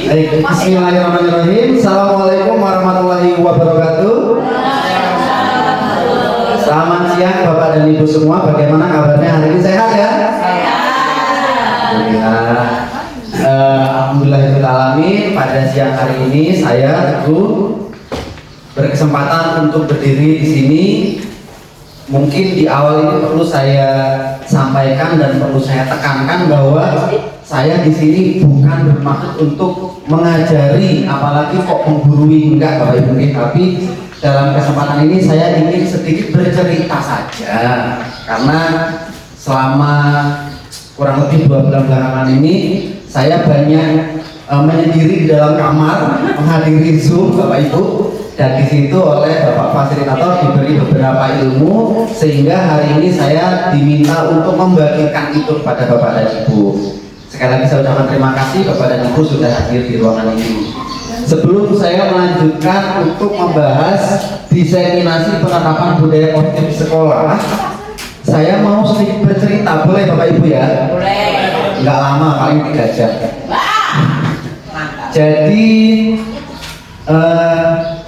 Baik, bismillahirrahmanirrahim. Assalamualaikum warahmatullahi wabarakatuh. Selamat siang Bapak dan Ibu semua. Bagaimana kabarnya hari ini, sehat ya? Alhamdulillahirrahmanirrahim. Pada siang hari ini saya Teguh berkesempatan untuk berdiri di sini. Mungkin di awal ini perlu saya sampaikan dan perlu saya tekankan bahwa saya di sini bukan bermaksud untuk mengajari, apalagi kok menggurui, enggak Bapak Ibu, tapi dalam kesempatan ini saya ingin sedikit bercerita saja, karena selama kurang lebih 2 bulan belakangan ini saya banyak menyendiri di dalam kamar menghadiri Zoom Bapak Ibu, dan di situ oleh Bapak Fasilitator diberi beberapa ilmu sehingga hari ini saya diminta untuk membagikan itu kepada Bapak dan Ibu. Sekali lagi saya ucapkan terima kasih Bapak dan Ibu sudah hadir di ruangan ini. Sebelum saya melanjutkan untuk membahas diseminasi penerapan budaya positif di sekolah, saya mau sedikit bercerita, boleh Bapak Ibu ya? Boleh. Nggak lama, paling 3 jam. Jadi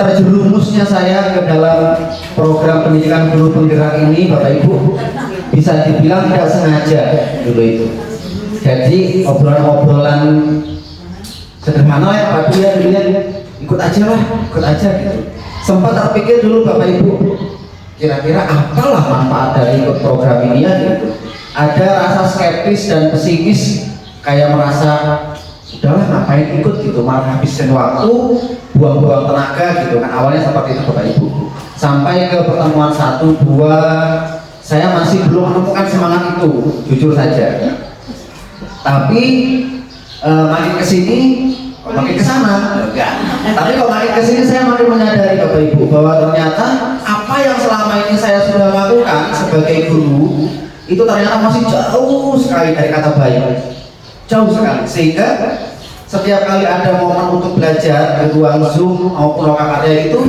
terjerumusnya saya ke dalam program pendidikan guru penggerak ini Bapak Ibu bisa dibilang tidak sengaja dulu itu. Jadi obrolan-obrolan sederhana ya Pak ya, ikut aja lah, ikut aja gitu. Sempat terpikir dulu Bapak Ibu, kira-kira apalah manfaat dari ikut program ini ya gitu. Ada rasa skeptis dan pesimis, kayak merasa udahlah ngapain ikut gitu, malah habisin waktu, buang-buang tenaga gitu kan. Awalnya seperti itu Bapak Ibu. Sampai ke pertemuan 1, 2, saya masih belum menemukan semangat itu, jujur saja. Tapi makin kesini, makin kesana, enggak. Tapi kok makin kesini saya makin menyadari Bapak Ibu bahwa ternyata apa yang selama ini saya sudah lakukan sebagai guru itu ternyata masih jauh sekali dari kata baik, jauh sekali. Sehingga setiap kali ada momen untuk belajar di ruang Zoom maupun lokakarya itu,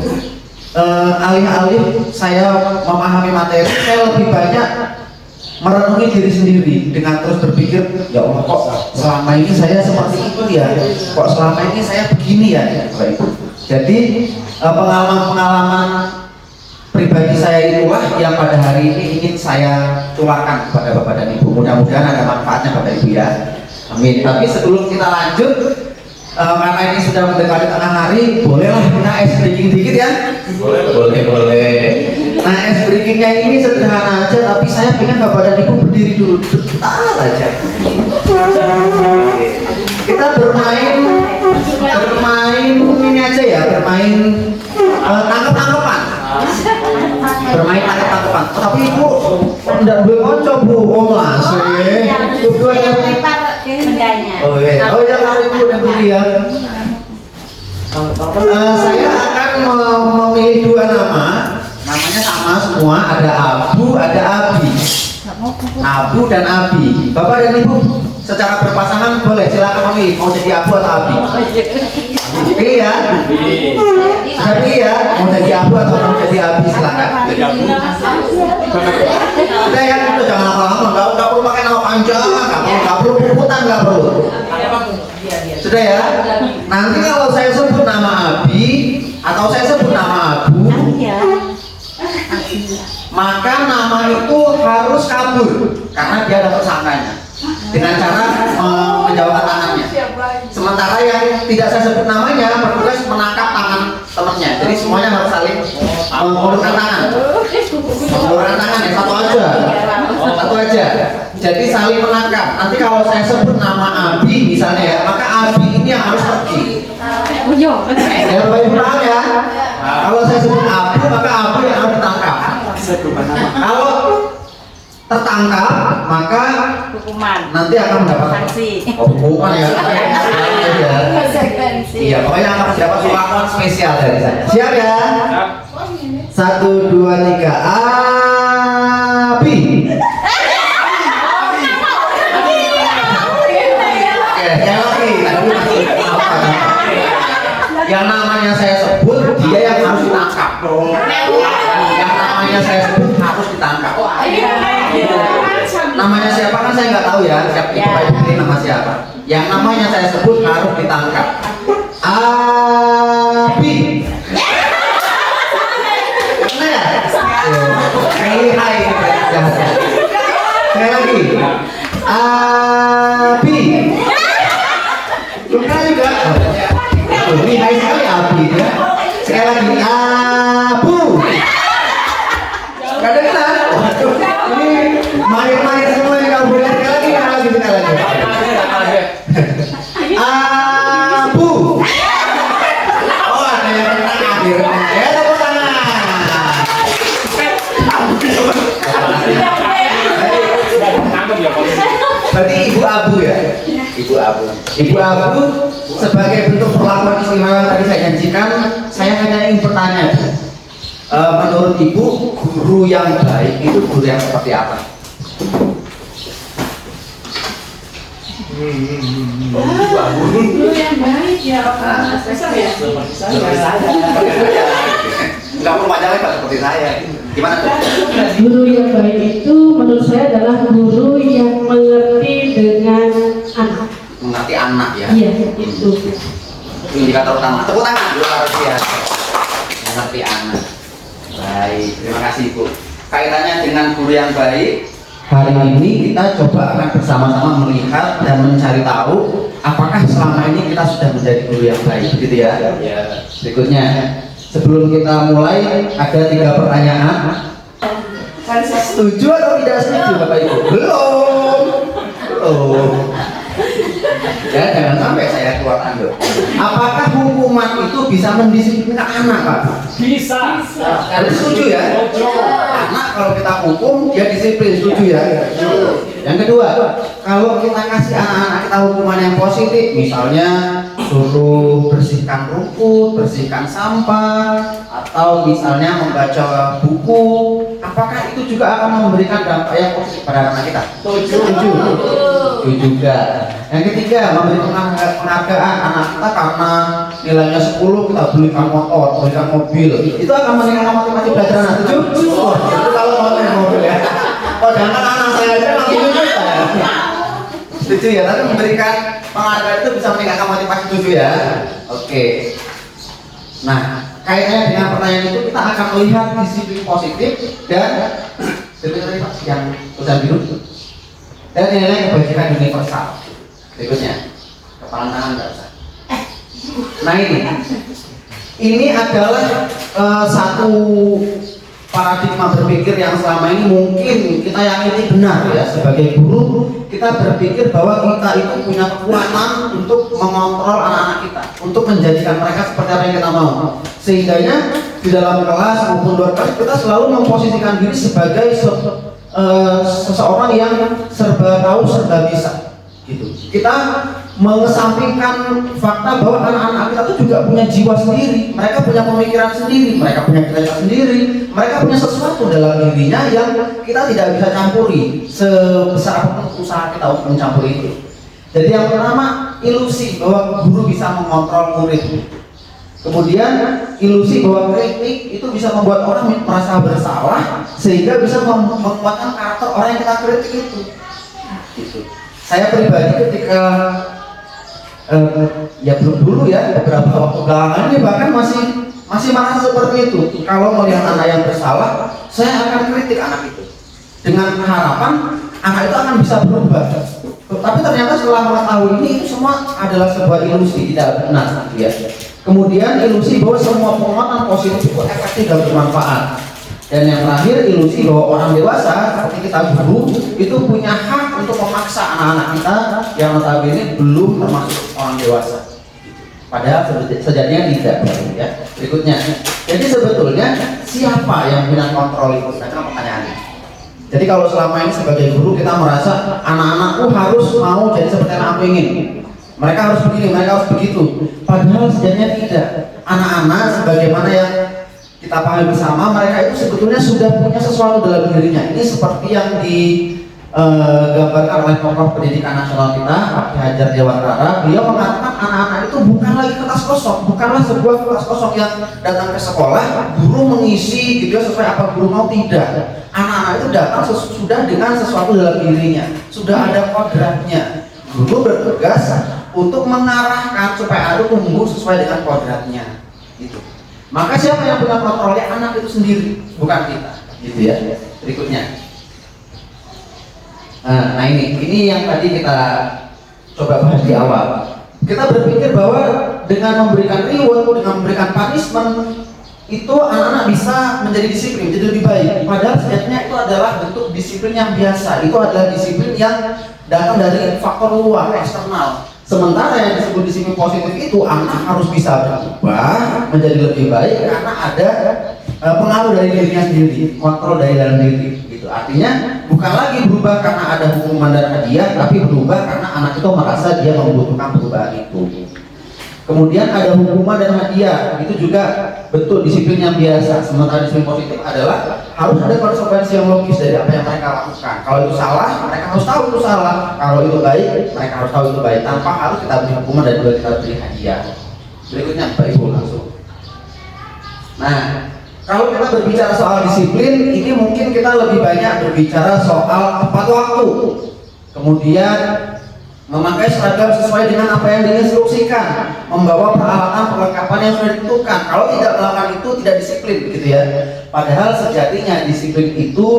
alih-alih saya memahami materi, saya lebih banyak merenungi diri sendiri dengan terus berpikir, ya Allah kok selama ini saya seperti itu ya, kok selama ini saya begini ya. Jadi pengalaman-pengalaman pribadi saya itulah yang pada hari ini ingin saya tularkan kepada Bapak dan Ibu. Mudah-mudahan ada manfaatnya Bapak Ibu ya. Amin. Tapi sebelum kita lanjut, karena ini sudah mendekati tengah hari, bolehlah kita ice breaking dikit ya? Boleh. Nah, ice breakingnya ini sederhana aja, tapi saya pengen Bapak dan Ibu berdiri dulu sebentar aja. Kita bermain ini aja ya, bermain tangkap-tangkapan. Bermain tangkap-tangkapan. Tapi Ibu enggak boleh ngocok Bu, masih. Oh ya, kalau Ibu dan Bu ya. Saya akan memilih 2 nama. Namanya sama semua, ada Abu, ada Abi. Abu dan Abi. Bapak dan Ibu secara berpasangan boleh silakan memilih mau jadi Abu atau Abi. Pilih ya. Sudah pilih ya, mau jadi Abu atau mau jadi Abi, silakan. Udah ya, itu jangan lama-lama, nggak perlu pakai nama panjang, nggak perlu puputan, nggak perlu. Sudah ya. Nanti kalau saya sebut nama Abi atau saya sebut nama Abu, maka nama itu harus kabur karena dia ada tersangkanya dengan cara menjauhkan tangannya. Sementara yang tidak saya sebut namanya bertugas menangkap tangan temannya. Jadi semuanya harus saling mengulurkan tangan. Mengulurkan tangan ya, satu aja. Jadi saling menangkap. Nanti kalau saya sebut nama Abi misalnya ya, maka Abi ini yang harus pergi. Ya baik-baik ya. Kalau saya sebut Abu, maka Abu yang harus ditangkap. Kalau tertangkap, maka nanti akan mendapat hukuman ya. Iya, pokoknya akan mendapat perlakuan spesial dari saya. Siap ya? 1, 2, 3, Abi. Yang namanya saya sebut, dia yang harus ditangkap. Yang namanya saya sebut harus ditangkap. Namanya siapa kan saya nggak tahu ya. Siapa itu nama siapa? Yang namanya saya sebut harus ditangkap. Lihai sekali Abi ya. Sekali lagi Abu. Kadang-kadang, waduh, ini main-main semua yang kamu boleh sekali lagi. Abu. Oh, ada yang menang akhirnya. Ya, tepuk tangan. Berarti Ibu Abu ya? Ibu Abu. Ibu Abu sebagai bentuk perlakuan istimewa yang tadi saya janjikan, saya hanya ingin bertanya, menurut Ibu, guru yang baik itu guru yang seperti apa? Guru yang baik ya, besar ya? Seperti saya. Enggak perlu panjang lebar seperti saya. Gimana tuh? Guru yang baik itu menurut saya adalah guru yang mengerti dengan anak. Mengerti anak ya? Iya, itu. Indikator utama. Tepuk tangan dulu harus ya. Mengerti anak. Baik, terima kasih Ibu. Kaitannya dengan guru yang baik, hari ini kita coba akan bersama-sama melihat dan mencari tahu apakah selama ini kita sudah menjadi guru yang baik, gitu ya? Ya. Berikutnya, sebelum kita mulai ada 3 pertanyaan. Setuju atau tidak setuju Bapak Ibu? Belum. Ya, jangan sampai saya keluar anduk. Apakah hukuman itu bisa mendisiplinkan anak, Pak? Bisa. Harus setuju ya? Anak kalau kita hukum, dia disiplin, setuju ya? Yang kedua, kalau kita kasih anak-anak kita hukuman yang positif, misalnya suruh bersihkan rumput, bersihkan sampah, atau misalnya membaca buku, apakah itu juga akan memberikan dampak yang positif pada anak kita? Setuju. Setuju juga. Yang ketiga, memberi penghargaan anak kita karena nilainya 10 kita belikan motor, belikan mobil, itu akan meningkatkan motivasi belajar anak. Setuju. Itu kalau mau beli mobil ya. Oh, jangan anak saya aja langsung setuju ya. Setuju ya, tapi memberikan penghargaan itu bisa meningkatkan motivasi, setuju ya. Oke. Nah, kaitannya dengan pertanyaan itu kita akan melihat disiplin positif dan yang tulisan biru dan nilai kebajikan universal. Berikutnya, kepala tangan nggak usah. Nah ini adalah satu paradigma berpikir yang selama ini mungkin kita yakini benar ya. Sebagai guru kita berpikir bahwa kita itu punya kekuatan untuk mengontrol anak-anak kita, untuk menjadikan mereka seperti apa yang kita mau. Sehingganya di dalam kelas maupun luar kelas kita selalu memposisikan diri sebagai seseorang yang serba tahu, serba bisa. Gitu. Kita mengesampingkan fakta bahwa anak-anak kita itu juga punya jiwa sendiri, mereka punya pemikiran sendiri, mereka punya cita-cita sendiri, mereka punya sesuatu dalam dirinya yang kita tidak bisa campuri sebesar apapun usaha kita untuk mencampuri itu. Jadi yang pertama, ilusi bahwa guru bisa mengontrol murid. Kemudian ilusi bahwa kritik itu bisa membuat orang merasa bersalah sehingga bisa menguatkan karakter orang yang kita kritik itu. Gitu. Saya pribadi ketika ya belum dulu ya, beberapa waktu belakangan ini bahkan masih merasa seperti itu. Kalau melihat anak yang bersalah, saya akan kritik anak itu dengan harapan anak itu akan bisa berubah. Tapi ternyata setelah mengetahui ini, itu semua adalah sebuah ilusi, tidak benar ya. Kemudian ilusi bahwa semua penguatan positif itu efektif dan bermanfaat. Dan yang terakhir, ilusi bahwa orang dewasa seperti kita guru itu punya hak untuk memaksa anak-anak kita yang notabene belum termasuk orang dewasa. Padahal sejatinya tidak ya. Berikutnya, jadi sebetulnya siapa yang punya kontrol itu? Nah, pertanyaannya. Jadi kalau selama ini sebagai guru kita merasa anak-anakku harus mau jadi seperti yang aku ingin, mereka harus begini, mereka harus begitu. Padahal sejatinya tidak. Anak-anak sebagaimana yang kita pahami bersama, mereka itu sebetulnya sudah punya sesuatu dalam dirinya. Ini seperti yang digambarkan oleh tokoh pendidikan nasional kita, Pak Ki Hajar Dewantara. Beliau mengatakan anak-anak itu bukan lagi kertas kosong, bukanlah sebuah kertas kosong yang datang ke sekolah, guru mengisi gitu ya sesuai apa guru mau, tidak. Anak-anak itu datang sudah dengan sesuatu dalam dirinya, sudah ada kodratnya. Guru bertugas untuk mengarahkan supaya anak tumbuh sesuai dengan kodratnya. Gitu. Maka siapa yang punya kontrolnya? Anak itu sendiri, bukan kita, gitu ya. Berikutnya, nah ini yang tadi kita coba bahas di awal. Kita berpikir bahwa dengan memberikan reward, dengan memberikan punishment, itu anak-anak bisa menjadi disiplin, jadi lebih baik. Padahal sejatinya itu adalah bentuk disiplin yang biasa. Itu adalah disiplin yang datang dari faktor luar, eksternal. Sementara yang disebut disiplin positif itu anak harus bisa berubah menjadi lebih baik karena ada pengaruh dari dirinya sendiri, kontrol dari dalam diri. Gitu. Artinya bukan lagi berubah karena ada hukuman dan hadiah, tapi berubah karena anak itu merasa dia membutuhkan perubahan itu. Kemudian ada hukuman dan hadiah, itu juga bentuk disiplin yang biasa. Sementara disiplin positif adalah harus ada konsekuensi yang logis dari apa yang mereka lakukan. Kalau itu salah, mereka harus tahu itu salah. Kalau itu baik, mereka harus tahu itu baik. Tanpa harus kita beri hukuman dan juga kita beri hadiah. Berikutnya Bapak Ibu langsung. Nah, kalau kita berbicara soal disiplin, ini mungkin kita lebih banyak berbicara soal tepat waktu. Kemudian memakai seragam sesuai dengan apa yang diinstruksikan, membawa peralatan perlengkapan yang sudah ditentukan. Kalau tidak melakukan itu tidak disiplin, begitu ya. Padahal sejatinya disiplin itu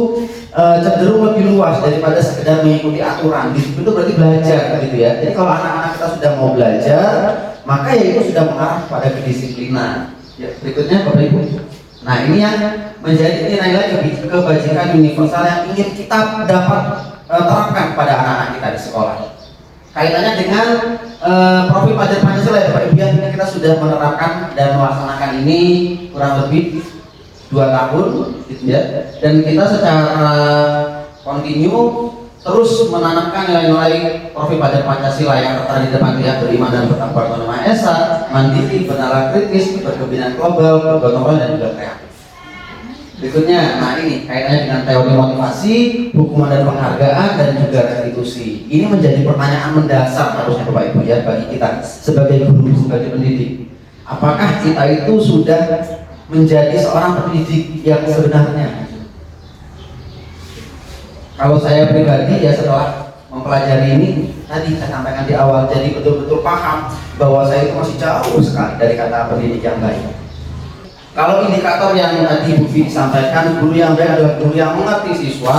cenderung lebih luas daripada sekedar mengikuti aturan. Disiplin itu berarti belajar, begitu ya. Jadi kalau anak-anak kita sudah mau belajar, maka ya itu sudah mengarah pada kedisiplinan. Ya, berikutnya Bapak Ibu. Nah, ini yang menjadi nilai kebajikan universal yang ingin kita dapat terapkan pada anak-anak kita di sekolah. Kaitannya dengan profil pelajar Pancasila ya Bapak Ibu, yang kita sudah menerapkan dan melaksanakan ini kurang lebih 2 tahun gitu ya. Dan kita secara kontinu terus menanamkan nilai-nilai profil pelajar Pancasila yang tertera di depan dia: beriman dan bertakwa kepada Maha Esa, mandiri, bernalar kritis, berkebinan global, bergotong royong dan juga kreatif. Berikutnya, nah ini kaitannya dengan teori motivasi, hukuman dan penghargaan, dan juga restitusi. Ini menjadi pertanyaan mendasar harusnya Bapak Ibu ya bagi kita sebagai guru, sebagai pendidik. Apakah kita itu sudah menjadi seorang pendidik yang sebenarnya? Kalau saya pribadi ya setelah mempelajari ini tadi saya sampaikan di awal, jadi betul-betul paham bahwa saya itu masih jauh sekali dari kata pendidik yang baik. Kalau indikator yang tadi Bu Fi sampaikan, guru yang baik adalah guru yang mengerti siswa.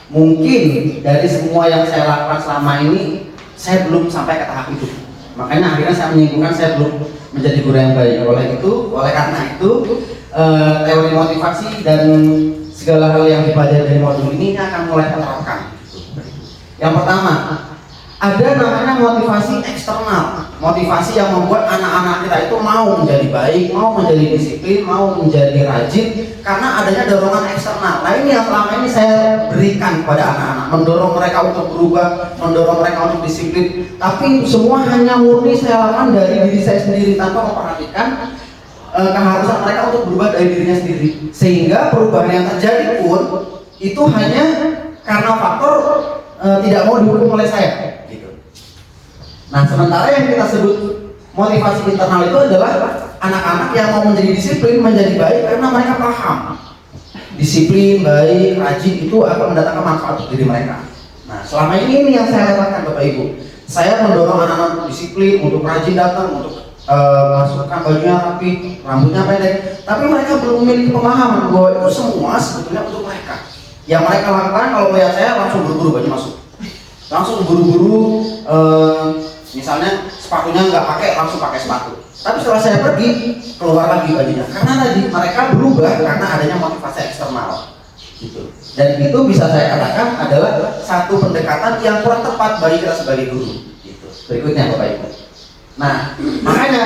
Mungkin dari semua yang saya lakukan selama ini, saya belum sampai ke tahap itu. Makanya akhirnya saya menyimpulkan saya belum menjadi guru yang baik. Oleh karena itu, teori motivasi dan segala hal yang dipelajari dari modul ini akan mulai terapkan. Yang pertama, ada namanya motivasi eksternal, motivasi yang membuat anak-anak kita itu mau menjadi baik, mau menjadi disiplin, mau menjadi rajin karena adanya dorongan eksternal. Nah ini yang selama ini saya berikan kepada anak-anak, mendorong mereka untuk berubah, mendorong mereka untuk disiplin. Tapi semua hanya murni saya lakukan dari diri saya sendiri tanpa memperhatikan keharusan mereka untuk berubah dari dirinya sendiri. Sehingga perubahan yang terjadi pun itu hanya karena faktor tidak mau dihukum oleh saya. Nah, sementara yang kita sebut motivasi internal itu adalah anak-anak yang mau menjadi disiplin, menjadi baik karena mereka paham disiplin, baik, rajin itu akan mendatangkan manfaat untuk diri mereka. Nah, selama ini yang saya lakukan Bapak Ibu, saya mendorong anak-anak untuk disiplin, untuk rajin datang, untuk masukkan bajunya rapi, rambutnya pendek, tapi mereka belum memiliki pemahaman bahwa itu semua sebetulnya untuk mereka. Yang mereka lakukan kalau melihat saya langsung buru-buru baju masuk, langsung buru-buru misalnya sepatunya nggak pakai, langsung pakai sepatu. Tapi setelah saya pergi, keluar lagi bajunya. Karena tadi mereka berubah karena adanya motivasi eksternal. Gitu. Dan itu bisa saya katakan adalah satu pendekatan yang kurang tepat bagi kita sebagai guru. Gitu. Berikutnya Bapak Ibu. Nah, makanya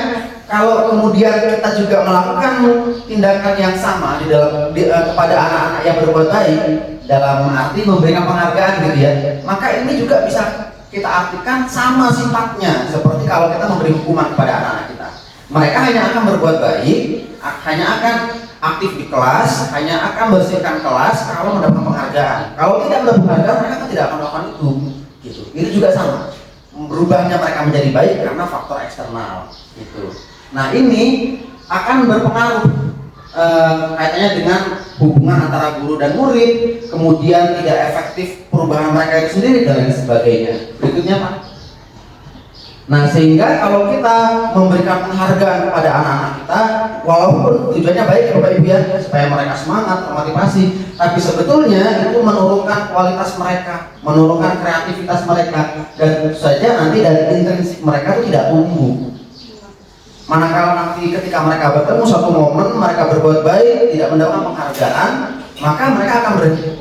kalau kemudian kita juga melakukan tindakan yang sama kepada anak-anak yang berbuat baik, dalam arti memberikan penghargaan gitu ya, maka ini juga bisa kita artikan sama sifatnya seperti kalau kita memberi hukuman kepada anak-anak kita. Mereka hanya akan berbuat baik, hanya akan aktif di kelas, hanya akan bersihkan kelas kalau mendapatkan penghargaan. Kalau tidak mendapat penghargaan, mereka tidak akan melakukan itu. Gitu. Itu juga sama. Berubahnya mereka menjadi baik karena faktor eksternal. Gitu. Nah ini akan berpengaruh kaitannya dengan hubungan antara guru dan murid, kemudian tidak efektif perubahan mereka itu sendiri dan lain sebagainya. Berikutnya Pak. Nah sehingga kalau kita memberikan penghargaan kepada anak-anak kita, walaupun tujuannya baik ya Bapak Ibu ya, supaya mereka semangat, termotivasi, tapi sebetulnya itu menurunkan kualitas mereka, menurunkan kreativitas mereka, dan tentu saja nanti dari intrinsik mereka itu tidak tumbuh. Manakala nanti ketika mereka bertemu suatu momen, mereka berbuat baik, tidak mendapatkan penghargaan, maka mereka akan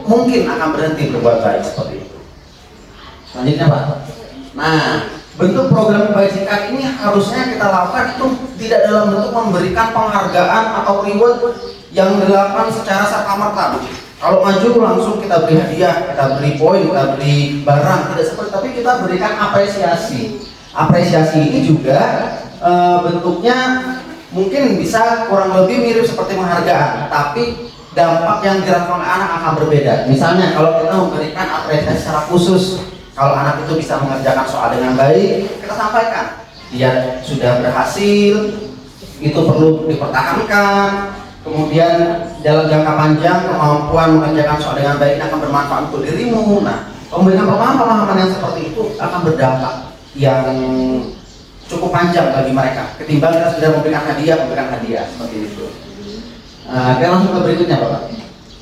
mungkin akan berhenti berbuat baik seperti itu. Selanjutnya Pak. Nah, bentuk program kebajikan ini harusnya kita lakukan itu tidak dalam bentuk memberikan penghargaan atau reward yang dilakukan secara serta-merta. Kalau maju langsung kita beri hadiah, kita beri poin, kita beri barang, tidak seperti, tapi kita berikan apresiasi. Apresiasi ini juga bentuknya mungkin bisa kurang lebih mirip seperti penghargaan, tapi dampak yang dirasakan anak akan berbeda. Misalnya kalau kita memberikan apresiasi secara khusus, kalau anak itu bisa mengerjakan soal dengan baik, kita sampaikan dia sudah berhasil, itu perlu dipertahankan. Kemudian dalam jangka panjang kemampuan mengerjakan soal dengan baik akan bermanfaat untuk dirimu. Nah, pemberian pemahaman yang seperti itu akan berdampak yang cukup panjang bagi mereka ketimbang kita sudah memberikan hadiah seperti itu. Kita langsung ke berikutnya Bapak.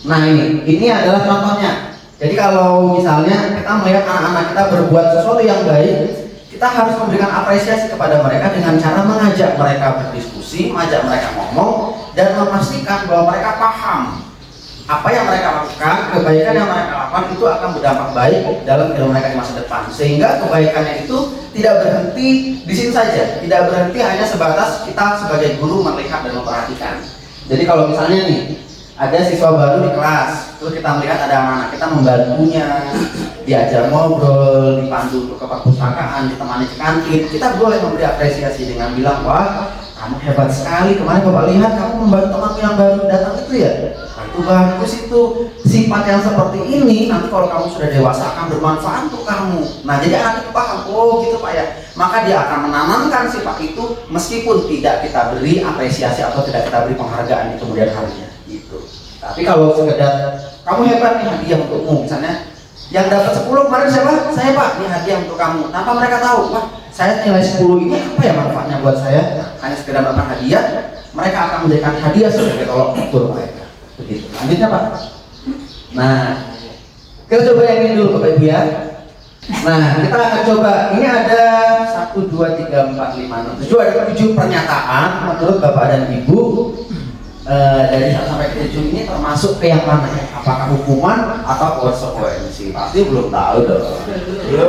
Nah ini adalah contohnya. Jadi kalau misalnya kita melihat anak-anak kita berbuat sesuatu yang baik, kita harus memberikan apresiasi kepada mereka dengan cara mengajak mereka berdiskusi, mengajak mereka ngomong, dan memastikan bahwa mereka paham apa yang mereka lakukan, kebaikan yang mereka lakukan itu akan berdampak baik dalam kehidupan mereka di masa depan. Sehingga kebaikannya itu tidak berhenti di sini saja, tidak berhenti hanya sebatas kita sebagai guru melihat dan memperhatikan. Jadi kalau misalnya nih ada siswa baru di kelas, terus kita melihat ada anak kita membantunya, diajar ngobrol, dipandu ke perpustakaan, ditemani ke kantin, kita boleh memberi apresiasi dengan bilang, wah kamu hebat sekali, kemarin Bapak lihat kamu membantu temanku yang baru datang itu ya. Nah, itu bagus itu. Sifat yang seperti ini nanti kalau kamu sudah dewasa akan bermanfaat untuk kamu. Nah jadi anak itu paham, oh gitu Pak ya. Maka dia akan menanamkan sifat itu meskipun tidak kita beri apresiasi atau tidak kita beri penghargaan di kemudian harinya gitu. Tapi kalau sekedar kamu hebat nih, hadiah untukmu misalnya, yang dapat 10 kemarin siapa? Saya Pak, ini hadiah untuk kamu. Tanpa mereka tahu, wah saya nilai 10 ini apa ya manfaatnya buat saya? Hanya sekedar mendapatkan hadiah, mereka akan menjadikan hadiah sebagai tolok ukur mereka. Begitu. Lanjutnya Pak. Nah, kita coba yang ini dulu Bapak Ibu ya. Nah, kita akan coba. Ini ada 1, 2, 3, 4, 5, 6, 7. Ada 7 pernyataan menurut Bapak dan Ibu. Dari 1 sampai 7 ini termasuk ke yang mana ya? Apakah hukuman atau konsekuensi? Pasti belum tahu dong.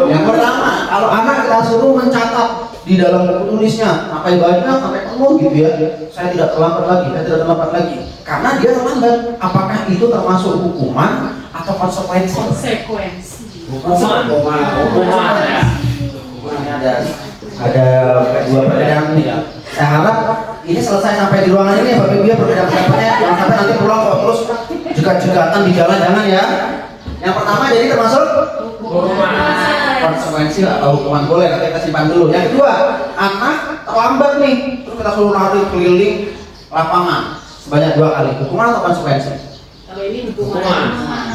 Yang pertama, kalau anak kita suruh mencatat di dalam buku tulisnya sampai banyak sampai penuh gitu ya, saya tidak terlambat lagi, karena dia terlambat. Apakah itu termasuk hukuman atau konsekuensi? Hukuman ya. Ini ada dua perbedaan nih. Saya harap ini selesai sampai di ruangan ini ya Bapak Ibu ya, perbedaan pendapatnya, jangan sampai nanti pulang kok terus juga-jugatan di jalan, jangan ya. Yang pertama jadi termasuk hukuman, konsekuensi atau hukuman boleh, nanti kita simpan dulu. Yang kedua, anak terlambat nih, terus kita suruh lari keliling lapangan sebanyak 2 kali, hukuman atau konsekuensi? Kalau ini hukuman.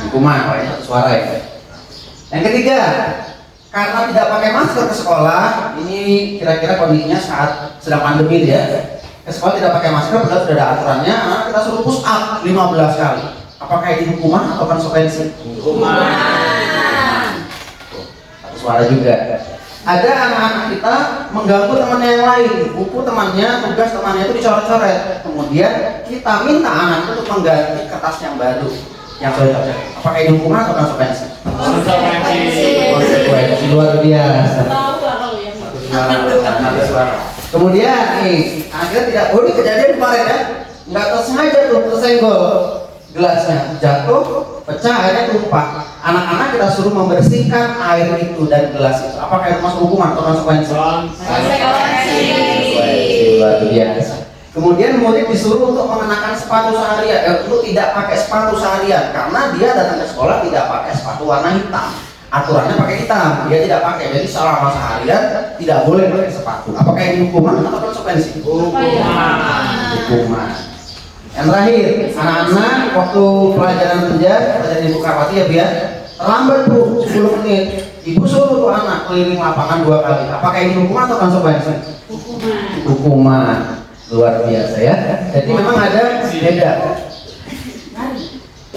Hukuman, ini satu suara ya. Yang ketiga, karena tidak pakai masker ke sekolah, ini kira-kira kondisinya saat sedang pandemi ya. Ke sekolah tidak pakai masker, padahal sudah ada aturannya, kita suruh push up 15 kali. Apakah ini hukuman atau konsekuensi? Hukuman. Satu suara juga. Ada anak-anak kita mengganggu temannya yang lain, buku temannya, tugas temannya itu dicoret-coret. Kemudian kita minta anak itu untuk mengganti kertas yang baru, yang sudah dicoret. Apakah ini hukuman atau konsekuensi? Konsekuensi luar biasa. Satu suara. Kemudian nih, akhirnya tidak boleh kejadian kemarin ya, nggak tersengaja tuh tersenggol gelasnya, jatuh, pecah, akhirnya tumpah. Anak-anak kita suruh membersihkan air itu dan gelas itu. Apakah itu masuk hukuman atau konsekuensi? Konsekuensi. Luar biasa. Kemudian murid disuruh untuk mengenakan sepatu seharian, untuk tidak pakai sepatu seharian karena dia datang ke sekolah tidak pakai sepatu warna hitam. Aturannya pakai hitam, dia tidak pakai. Jadi selama seharian tidak boleh pakai sepatu. Apakah ini hukuman atau konsekuensi? Hukuman. Yang terakhir, anak-anak waktu pelajaran Ibu Karwati ya biar terlambat Bu 10 menit. Ibu suruh tuh anak keliling lapangan 2 kali. Apakah ini hukuman atau konsekuensi? Hukuman. Luar biasa ya. Jadi memang ada beda.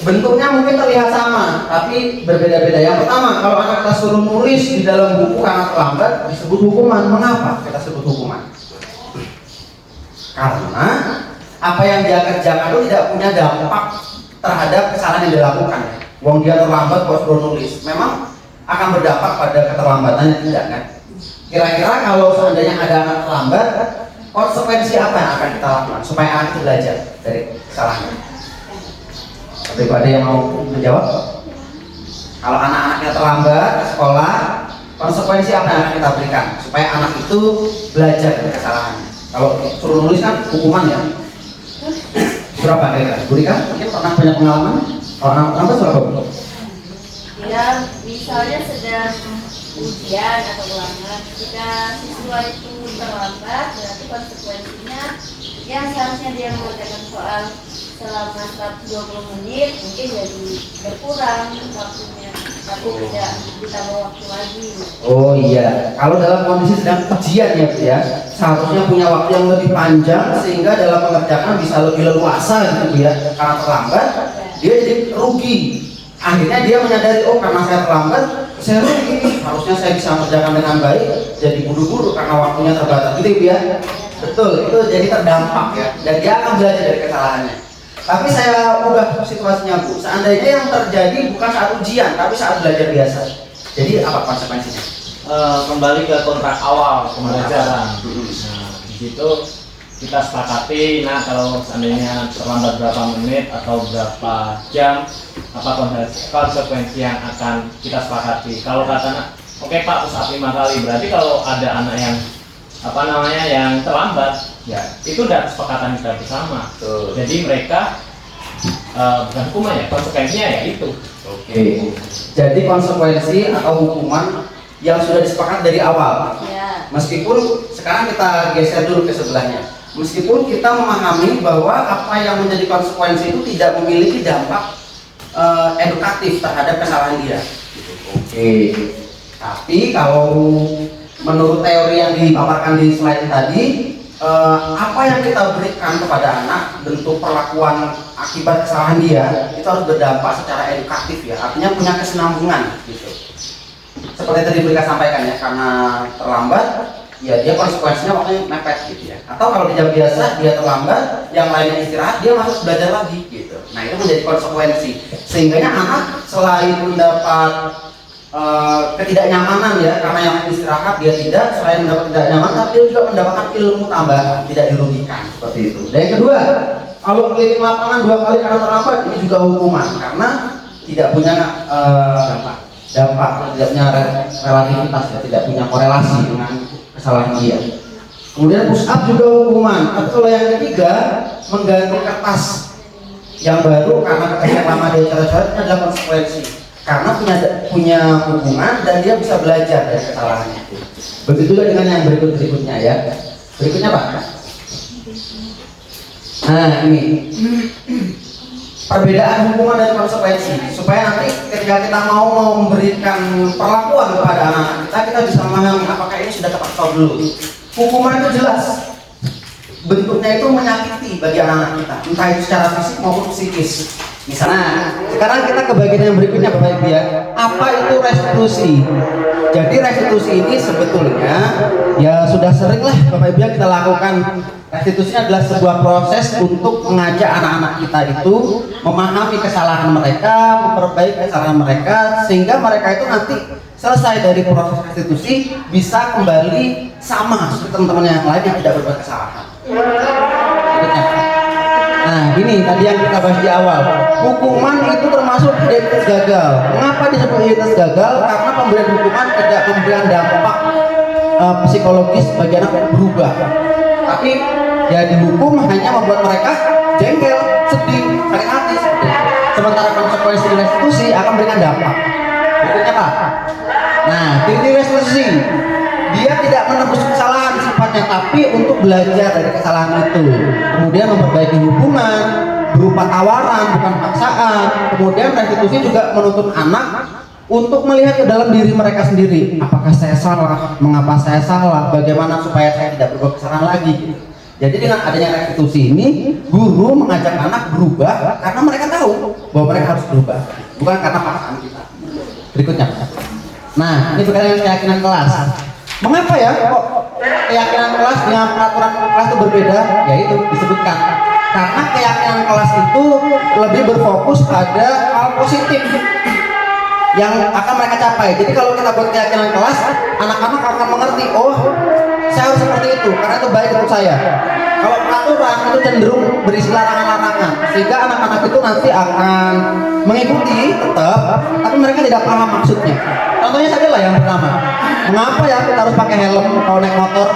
Bentuknya mungkin terlihat sama, tapi berbeda-beda. Yang pertama, kalau anak kita suruh nulis di dalam buku karena terlambat, disebut hukuman. Mengapa kita sebut hukuman? Karena apa yang dia kerjakan itu tidak punya dampak terhadap kesalahan yang dilakukan. Wong dia terlambat kok suruh nulis, memang akan berdampak pada keterlambatannya, tidak kan? Kira-kira kalau seandainya ada anak terlambat, konsekuensi apa yang akan kita lakukan supaya anak itu belajar dari kesalahannya? Ada yang mau menjawab? Kalau anak-anaknya terlambat ke sekolah, konsekuensi apa yang akan kita berikan supaya anak itu belajar dari kesalahannya? Kalau suruh nulis kan hukuman ya. Berapa kira-kira? Budi kan mungkin pernah punya pengalaman? Kalau anak terlambat berapa? Ya, misalnya sedang ujian atau ulangan, jika siswa itu terlambat, berarti konsekuensinya yang seharusnya dia mengerjakan soal selama 120 menit mungkin jadi berkurang waktunya, tapi tidak ditambah waktu lagi. Oh iya, kalau dalam kondisi sedang ujian ya Bu ya, seharusnya punya waktu yang lebih panjang sehingga dalam mengerjakan bisa lebih leluasa gitu Bu ya. Karena terlambat, dia jadi rugi. Akhirnya dia menyadari, oh karena saya terlambat, saya rugi. Harusnya saya bisa mengerjakan dengan baik, jadi buru-buru karena waktunya terbatas gitu Bu ya. Betul, itu jadi terdampak ya, dan dia akan belajar dari kesalahannya. Tapi saya ubah situasinya Bu, seandainya yang terjadi bukan saat ujian, tapi saat belajar biasa. Jadi apa konsekuensinya? Kembali ke kontrak awal pembelajaran. Nah, di situ kita sepakati, nah kalau seandainya terlambat berapa menit atau berapa jam, apa konsekuensi yang akan kita sepakati. Kalau kata anak, oke Pak, usah 5 kali, berarti kalau ada anak yang yang terlambat, ya itu udah kesepakatan kita bersama. Jadi mereka bukan hukuman ya, konsekuensinya ya itu. Oke. Jadi konsekuensi atau hukuman yang sudah disepakati dari awal. Ya. Meskipun sekarang kita geser dulu ke sebelahnya. Meskipun kita memahami bahwa apa yang menjadi konsekuensi itu tidak memiliki dampak edukatif terhadap kesalahan dia. Oke. Tapi kalau menurut teori yang dipaparkan di slide tadi, apa yang kita berikan kepada anak, bentuk perlakuan akibat kesalahan dia, itu harus berdampak secara edukatif ya, artinya punya kesinambungan gitu. Seperti tadi mereka sampaikan ya, karena terlambat, ya dia konsekuensinya waktunya mepet gitu ya. Atau kalau di jam biasa dia terlambat, yang lainnya istirahat, dia harus belajar lagi gitu. Nah itu menjadi konsekuensi, sehingga anak selain mendapat ketidaknyamanan ya, karena yang istirahat dia tidak, selain mendapat ketidaknyamanan tapi dia juga mendapatkan ilmu tambahan, tidak dirugikan seperti itu. Dan yang kedua, kalau keliling lapangan 2 kali karena terlambat, ini juga hukuman karena tidak punya dampak, tidak punya relativitas ya, tidak punya korelasi dengan kesalahan dia. Kemudian push up juga hukuman. Tapi kalau yang ketiga, mengganti kertas yang baru karena kertas yang lama dia coret-coret, ini adalah konsekuensi. Karena punya hubungan dan dia bisa belajar dari kesalahannya. Begitu juga dengan yang berikutnya ya. Berikutnya Pak. Nah ini perbedaan hukuman dan konsekuensi supaya nanti ketika kita mau memberikan perlakuan kepada anak kita bisa memahami apakah ini sudah tepat atau belum. Hukuman itu jelas, bentuknya itu menyakiti bagi anak-anak kita, entah itu secara fisik maupun psikis. Misalnya, sekarang kita ke bagian yang berikutnya Bapak Ibu ya. Apa itu restitusi? Jadi restitusi ini sebetulnya ya sudah sering lah Bapak Ibu ya kita lakukan. Restitusi adalah sebuah proses untuk mengajak anak-anak kita itu memahami kesalahan mereka, memperbaiki kesalahan mereka, sehingga mereka itu nanti selesai dari proses restitusi bisa kembali sama seperti teman-teman yang lain yang tidak berbuat kesalahan. Nah ini tadi yang kita bahas di awal, hukuman itu termasuk identitas gagal. Mengapa disebut identitas gagal? Karena pemberian hukuman tidak memberikan dampak psikologis bagi anak untuk berubah, tapi ya dihukum hanya membuat mereka jengkel, sedih, sakit hati. Sementara konsekuensi restitusi akan memberikan dampak. Berikutnya Pak. Nah ciri restitusi, dia tidak menebus kesalahan sifatnya, tapi untuk belajar dari kesalahan itu, kemudian memperbaiki hubungan berupa tawaran bukan paksaan. Kemudian restitusi juga menuntut anak untuk melihat ke dalam diri mereka sendiri, apakah saya salah, mengapa saya salah, bagaimana supaya saya tidak berbuat kesalahan lagi. Jadi dengan adanya restitusi ini, guru mengajak anak berubah karena mereka tahu bahwa mereka harus berubah, bukan karena paksaan kita. Berikutnya. Nah, ini berkaitan dengan keyakinan kelas. Mengapa ya kok keyakinan kelas dengan peraturan kelas itu berbeda, yaitu disebutkan karena keyakinan kelas itu lebih berfokus pada hal positif yang akan mereka capai. Jadi kalau kita buat keyakinan kelas, anak-anak akan mengerti, oh saya harus seperti itu karena itu baik untuk saya. Kalau peraturan itu cenderung berisi larangan-larangan, sehingga anak-anak itu nanti akan mengikuti tetap, tapi mereka tidak paham maksudnya. Contohnya saja lah yang pertama, mengapa ya kita harus pakai helm kalau naik motor?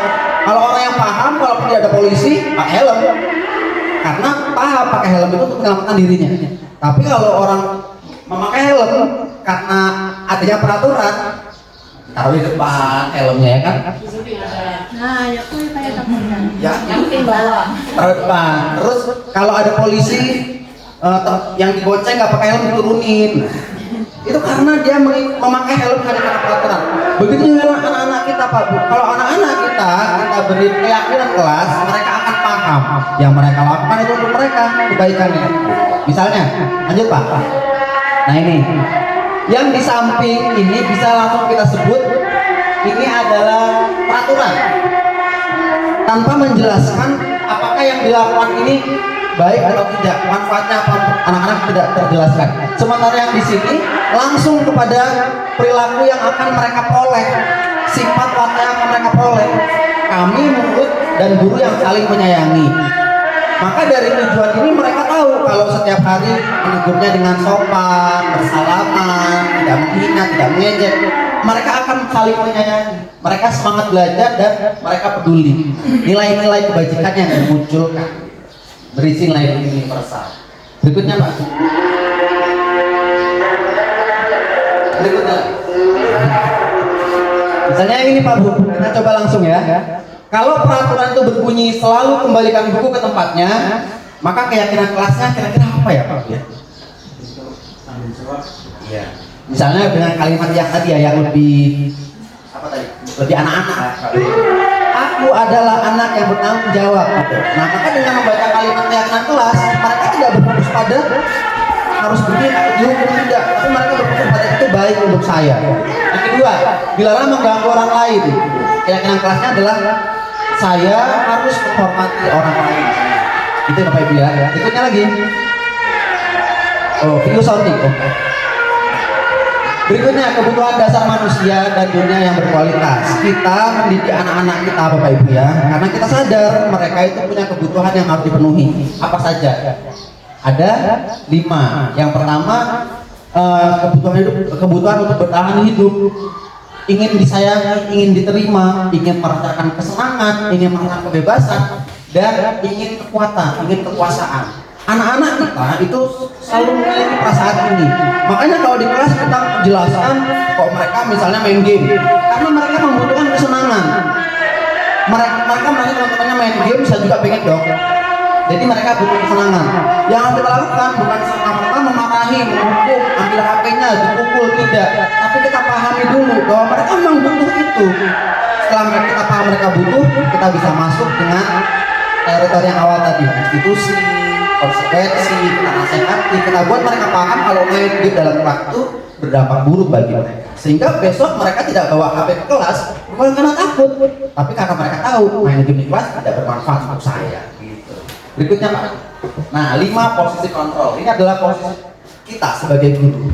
Kalau orang yang paham, kalau tidak ada polisi, pakai helm, karena paham pakai helm itu untuk menyelamatkan dirinya. Tapi kalau orang memakai helm karena adanya peraturan, taruh di depan helmnya ya kan? Nah, ya tuh kayak takutnya. Ya, Yang penting bawa. taruh depan. Terus kalau ada polisi yang dibonceng nggak pakai helm diturunin. Itu karena dia memakai helm hanya karena peraturan. Begitu juga anak-anak kita Pak Bu. Kalau anak-anak kita beri keyakinan kelas, mereka akan paham yang mereka lakukan itu untuk mereka kebaikannya. Misalnya, lanjut Pak. Nah ini, yang di samping ini bisa langsung kita sebut ini adalah peraturan tanpa menjelaskan apakah yang dilakukan ini baik atau tidak, manfaatnya apa, anak-anak tidak terjelaskan. Sementara yang di sini langsung kepada perilaku yang akan mereka peroleh, sifat watak yang akan mereka peroleh. Kami murid dan guru yang saling menyayangi. Maka dari tujuan ini mereka tahu kalau setiap hari menegurnya dengan sopan, bersalaman, tidak menghina, tidak mengejek, mereka akan saling menyayangi. Mereka semangat belajar dan mereka peduli. Nilai-nilai kebajikan yang dimunculkan berisi nilai universal. Berikutnya Pak. Berikutnya. Misalnya ini Pak Bu, kita coba langsung ya. Kalau peraturan itu berbunyi selalu kembalikan buku ke tempatnya, maka keyakinan kelasnya kira-kira apa ya Pak? Iya. Misalnya dengan kalimat yang tadi ya, yang lebih apa tadi? Lebih anak-anak. Aku adalah anak yang bertanggung jawab. Nah, maka dengan membaca kalimat keyakinan kelas, mereka tidak berfokus pada harus begini atau dihukum tidak, tapi mereka berfokus pada itu baik untuk saya. Yang kedua, dilarang mengganggu orang lain. Keyakinan kelasnya adalah saya harus menghormati orang lain. Itu Bapak Ibu ya. Berikutnya lagi. Oh, video sounding. Oh. Berikutnya kebutuhan dasar manusia dan dunia yang berkualitas. Kita mendidik anak-anak kita Bapak Ibu ya, karena kita sadar mereka itu punya kebutuhan yang harus dipenuhi. Apa saja? Ada 5. Yang pertama kebutuhan untuk bertahan hidup. Ingin disayangi, ingin diterima, ingin merasakan kesenangan, ingin merasakan kebebasan, dan ingin kekuatan, ingin kekuasaan. Anak-anak kita itu selalu memiliki perasaan ini. Makanya kalau di kelas kita jelaskan kok mereka misalnya main game, karena mereka membutuhkan kesenangan. Mereka merasa teman-temannya main game, saya juga pengen dong. Jadi mereka butuh kesenangan. Yang harus kita lakukan bukan serta-merta memarahi, menghukum, ambil HP-nya, dipukul, tidak. Tapi kita pahami dulu bahwa mereka memang butuh itu. Setelah kita paham mereka butuh, kita bisa masuk dengan teritori yang awal tadi, institusi, konsekuensi, kita nasihati, kita buat mereka paham kalau main game dalam waktu berdampak buruk bagi mereka. Sehingga besok mereka tidak bawa HP ke kelas bukan karena takut, tapi karena mereka tahu main game di kelas tidak bermanfaat untuk saya. Gitu. Berikutnya Pak. Nah, 5 posisi kontrol. Ini adalah posisi kita sebagai guru.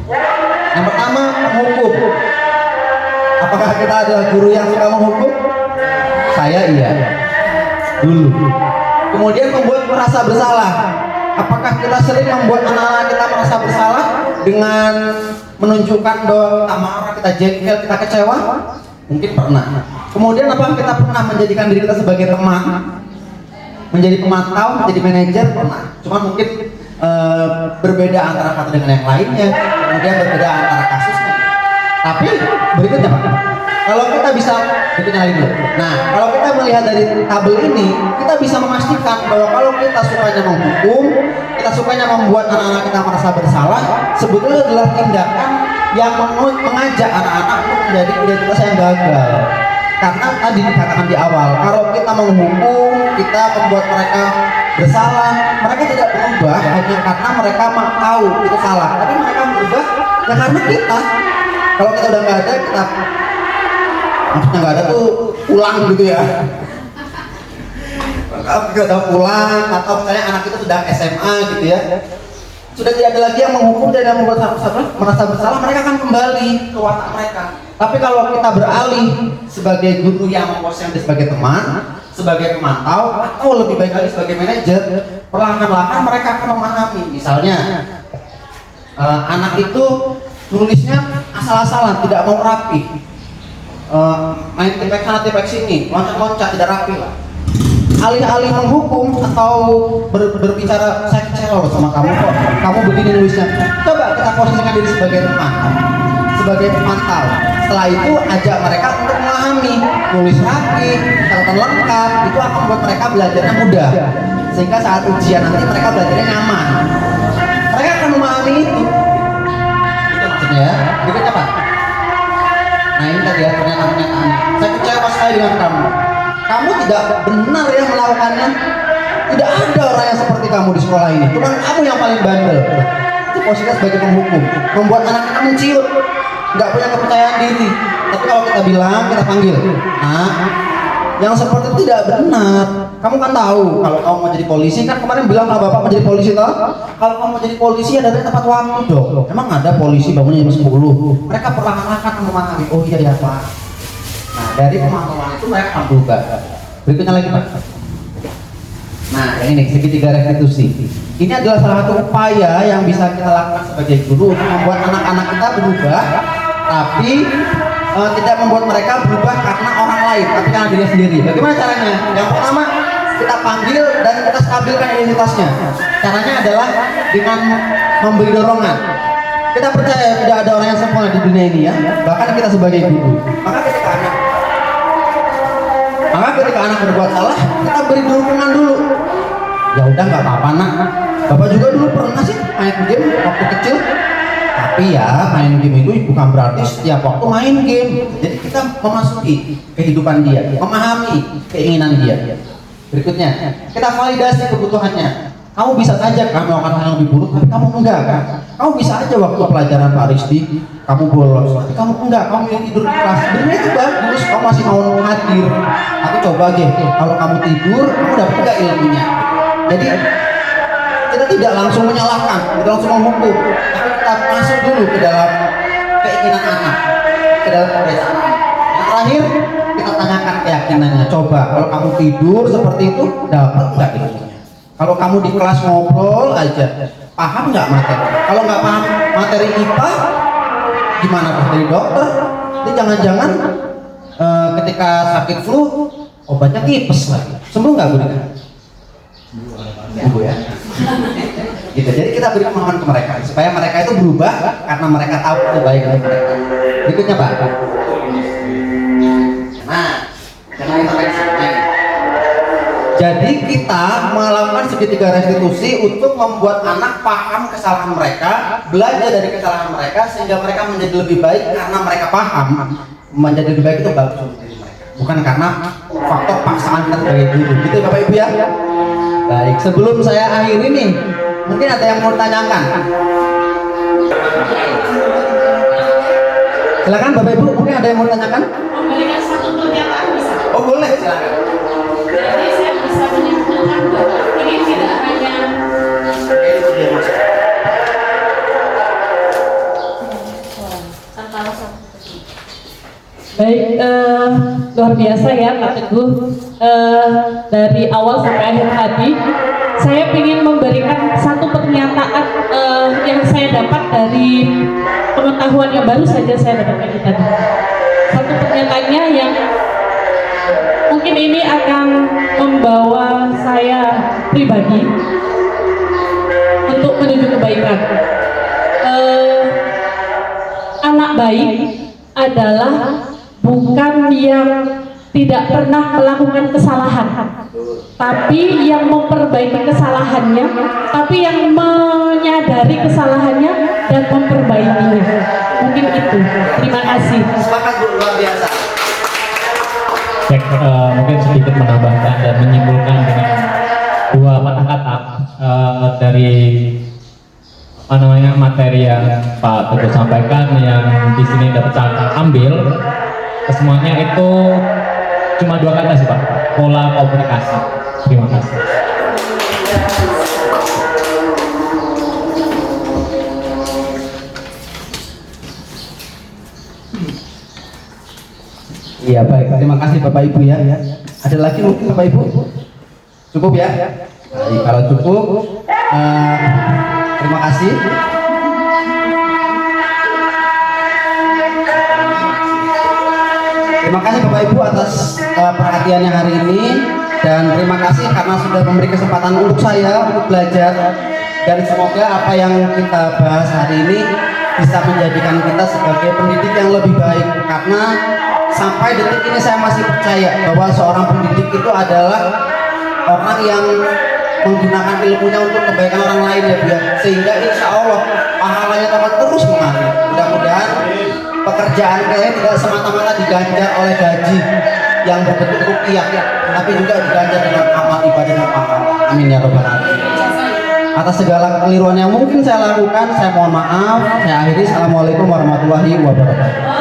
Yang pertama, menghukum. Apakah kita adalah guru yang suka menghukum? Saya iya. Dulu. Kemudian membuat merasa bersalah. Apakah kita sering membuat anak-anak kita merasa bersalah dengan menunjukkan bahwa kita marah, kita jengkel, kita kecewa? Mungkin pernah. Kemudian apakah kita pernah menjadikan diri kita sebagai teman, menjadi pemantau, menjadi manajer? Pernah. Cuma mungkin berbeda antara satu dengan yang lainnya, kemudian berbeda antara kasusnya. Tapi berikutnya Pak, kalau kita bisa berikutnya lagi dulu. Nah, kalau kita melihat dari tabel ini, kita bisa memastikan bahwa kalau kita sukanya menghukum, kita sukanya membuat anak-anak kita merasa bersalah, sebetulnya adalah tindakan yang mengajak anak-anak untuk menjadi identitas yang gagal. Karena tadi dikatakan di awal, kalau kita menghukum, kita membuat mereka bersalah, mereka tidak berubah hanya karena mereka tahu itu salah, tapi mereka berubah ya karena kita. Kalau kita udah nggak ada, kita maksudnya nggak ada tuh pulang gitu ya. Kalau ada pulang atau misalnya anak itu sudah SMA gitu ya, sudah tidak ada lagi yang menghukum dan yang membuat merasa bersalah, mereka akan kembali ke watak mereka. Tapi kalau kita beralih sebagai guru yang memposisikan sebagai teman, sebagai pemantau, atau lebih baik lagi sebagai manajer, perlahan-lahan mereka akan memahami. Misalnya anak itu nulisnya asal-asalan, tidak mau rapi, main tipek sana tipek sini, loncat-loncat, tidak rapi lah. Alih-alih menghukum atau berbicara, saya kecewa loh sama kamu kok kamu begini nulisnya, coba kita posisikan diri sebagai teman, sebagai pemantau. Setelah itu ajak mereka untuk memahami, tulis rapi, catatan lengkap, itu akan membuat mereka belajarnya mudah, sehingga saat ujian nanti mereka belajarnya nyaman. Mereka akan memahami itu maksudnya ya. Berikutnya Pak, nah ini tadi ya pernyataan-pernyataan, saya kecewa sekali dengan kamu tidak benar ya melakukannya. Tidak ada orang yang seperti kamu di sekolah ini, cuma kamu yang paling bandel. Itu posisinya sebagai penghukum, membuat anak-anak menciut, nggak punya kepercayaan diri. Tapi kalau kita bilang, kita panggil, nah yang seperti itu tidak benar. Kamu kan tahu kalau kamu mau jadi polisi, kan kemarin bilang sama bapak mau jadi polisi toh. Kalau kamu mau jadi polisi ada tepat waktu dong. Emang ada polisi bangunnya jam 10. Mereka perlahan-lahan memahami, oh iya ya Pak. Nah dari pemahaman itu mereka akan berubah. Berikutnya lagi Pak. Nah yang ini segitiga restitusi. Ini adalah salah satu upaya yang bisa kita lakukan sebagai guru untuk membuat anak-anak kita berubah, tapi tidak membuat mereka berubah karena orang lain, tapi karena diri sendiri. Bagaimana caranya? Yang pertama, kita panggil dan kita stabilkan identitasnya. Caranya adalah dengan memberi dorongan. Kita percaya tidak ada orang yang sempurna di dunia ini ya, bahkan kita sebagai guru. Maka ketika anak berbuat salah, kita beri dukungan dulu. Ya udah nggak apa-apa nak. Bapak juga dulu pernah sih main game waktu kecil. Tapi ya main game itu bukan berarti setiap waktu main game. Jadi kita memasuki kehidupan dia, memahami keinginan dia. Berikutnya, kita validasi kebutuhannya. Kamu bisa saja kan melakukan hal yang lebih buruk, tapi kamu enggak kan? Kamu bisa aja waktu pelajaran Pak Rizdi, kamu bolos, tapi kamu enggak, kamu yang tidur di kelas. Sebenarnya itu bagus, kamu masih mau hadir. Tapi coba deh, kalau kamu tidur, kamu dapat enggak ilmunya? Jadi kita tidak langsung menyalahkan, tidak langsung menghukum, tapi kita masuk dulu ke dalam keinginan anak, ke dalam kebiasaan anak. Yang terakhir, kita tanyakan keyakinannya. Coba kalau kamu tidur seperti itu, dapat enggak ilmunya? Kalau kamu di kelas ngobrol aja, paham nggak materi? Kalau nggak paham materi IPA, gimana harus jadi dokter? Jadi jangan-jangan ketika sakit flu, obatnya tipes lagi. Sembuh nggak Bu? Sembuh ya. Gitu. Jadi kita beri pemahaman ke mereka supaya mereka itu berubah karena mereka tahu kebaikan mereka. Berikutnya Pak. Nah, jangan intervensi. Jadi kita melakukan segitiga restitusi untuk membuat anak paham kesalahan mereka, belajar dari kesalahan mereka sehingga mereka menjadi lebih baik karena mereka paham. Menjadi lebih baik itu bagus untuk diri mereka, bukan karena faktor paksaan kita sebagai guru. Gitu Bapak Ibu ya. Baik, sebelum saya akhiri nih, mungkin ada yang mau ditanyakan. Silakan Bapak Ibu, mungkin ada yang mau ditanyakan? Memberikan satu pernyataan bisa. Oh boleh, silakan. Jadi saya bisa menyimpulkan bahwa ini tidak hanya baik, luar biasa ya Pak Teguh. Dari awal sampai akhir tadi saya ingin memberikan satu pernyataan yang saya dapat dari pengetahuan yang baru saja saya dapatkan tadi. Satu pernyataannya yang mungkin ini akan membawa saya pribadi untuk menuju kebaikan. Anak baik adalah bukan yang tidak pernah melakukan kesalahan, tapi yang memperbaiki kesalahannya, tapi yang menyadari kesalahannya dan memperbaikinya. Mungkin itu. Terima kasih. Sepakat Bu, luar biasa. Cek, mungkin sedikit menambahkan dan menyimpulkan dengan dua kata-kata dari materi yang Pak Teguh sampaikan yang di sini dapat saya ambil. Semuanya itu cuma 2 kata sih Pak, pola komunikasi. Terima kasih. Iya baik, terima kasih Bapak Ibu ya. Ada lagi mungkin Bapak Ibu? Cukup ya? Baik, kalau cukup, terima kasih. Terima kasih Bapak Ibu atas perhatiannya hari ini, dan terima kasih karena sudah memberi kesempatan untuk saya untuk belajar, dan semoga apa yang kita bahas hari ini bisa menjadikan kita sebagai pendidik yang lebih baik, karena sampai detik ini saya masih percaya bahwa seorang pendidik itu adalah orang yang menggunakan ilmunya untuk kebaikan orang lain ya Bu ya, sehingga insya Allah pahalanya akan terus mengalir. Mudah-mudahan pekerjaan saya tidak semata-mata diganjar oleh gaji yang berbentuk rupiah, tapi juga diganjar dengan amal ibadah dan pahala. Amin ya rabbal alamin. Atas segala kekeliruan yang mungkin saya lakukan, saya mohon maaf. Saya akhiri. Assalamualaikum warahmatullahi wabarakatuh.